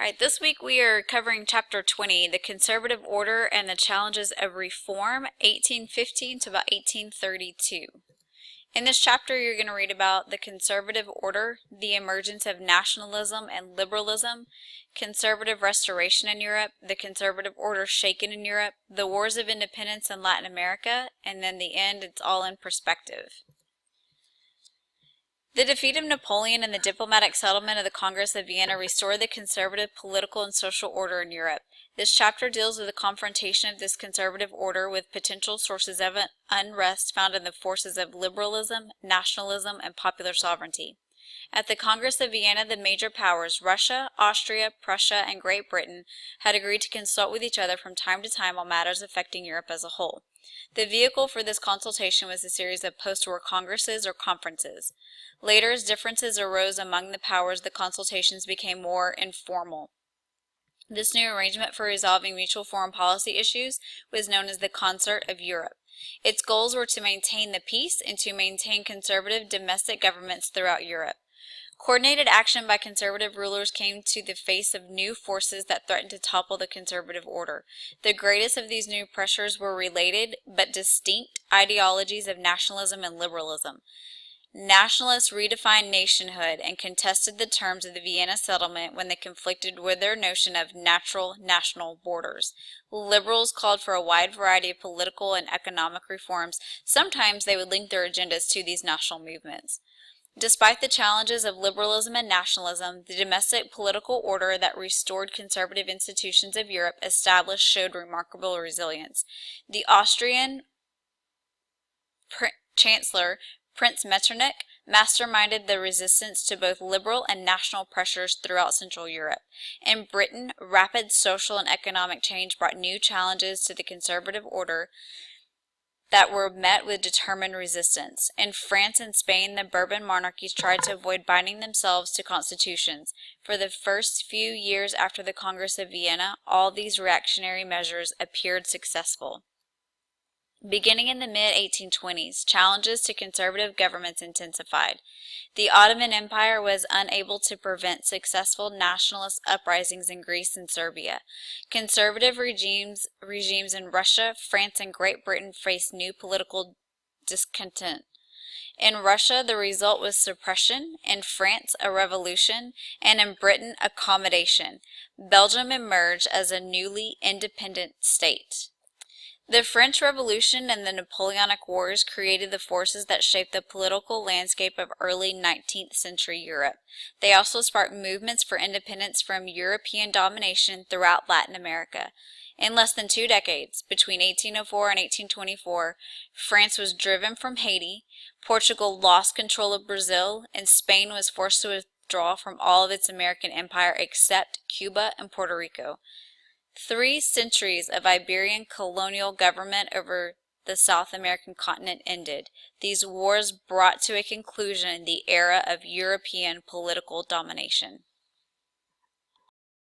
Alright, this week we are covering Chapter 20, The Conservative Order and the Challenges of Reform, 1815 to about 1832. In this chapter, you're going to read about the conservative order, the emergence of nationalism and liberalism, conservative restoration in Europe, the conservative order shaken in Europe, the wars of independence in Latin America, and then the end, it's all in perspective. The defeat of Napoleon and the diplomatic settlement of the Congress of Vienna restored the conservative political and social order in Europe. This chapter deals with the confrontation of this conservative order with potential sources of unrest found in the forces of liberalism, nationalism, and popular sovereignty. At the Congress of Vienna, the major powers, Russia, Austria, Prussia, and Great Britain, had agreed to consult with each other from time to time on matters affecting Europe as a whole. The vehicle for this consultation was a series of post-war congresses or conferences. Later, as differences arose among the powers, the consultations became more informal. This new arrangement for resolving mutual foreign policy issues was known as the Concert of Europe. Its goals were to maintain the peace and to maintain conservative domestic governments throughout Europe. Coordinated action by conservative rulers came to the face of new forces that threatened to topple the conservative order. The greatest of these new pressures were related but distinct ideologies of nationalism and liberalism. Nationalists redefined nationhood and contested the terms of the Vienna settlement when they conflicted with their notion of natural national borders. Liberals called for a wide variety of political and economic reforms. Sometimes they would link their agendas to these national movements. Despite the challenges of liberalism and nationalism, the domestic political order that restored conservative institutions of Europe established showed remarkable resilience. The Austrian Chancellor Prince Metternich masterminded the resistance to both liberal and national pressures throughout Central Europe. In Britain, rapid social and economic change brought new challenges to the conservative order that were met with determined resistance. In France and Spain, the Bourbon monarchies tried to avoid binding themselves to constitutions. For the first few years after the Congress of Vienna, all these reactionary measures appeared successful. Beginning in the mid-1820s, challenges to conservative governments intensified. The Ottoman Empire was unable to prevent successful nationalist uprisings in Greece and Serbia. Conservative regimes in Russia, France, and Great Britain faced new political discontent. In Russia, the result was suppression, in France, a revolution, and in Britain, accommodation. Belgium emerged as a newly independent state. The French Revolution and the Napoleonic Wars created the forces that shaped the political landscape of early 19th century Europe. They also sparked movements for independence from European domination throughout Latin America. In less than 2 decades, between 1804 and 1824, France was driven from Haiti, Portugal lost control of Brazil, and Spain was forced to withdraw from all of its American empire except Cuba and Puerto Rico. 3 centuries of Iberian colonial government over the South American continent ended. These wars brought to a conclusion the era of European political domination.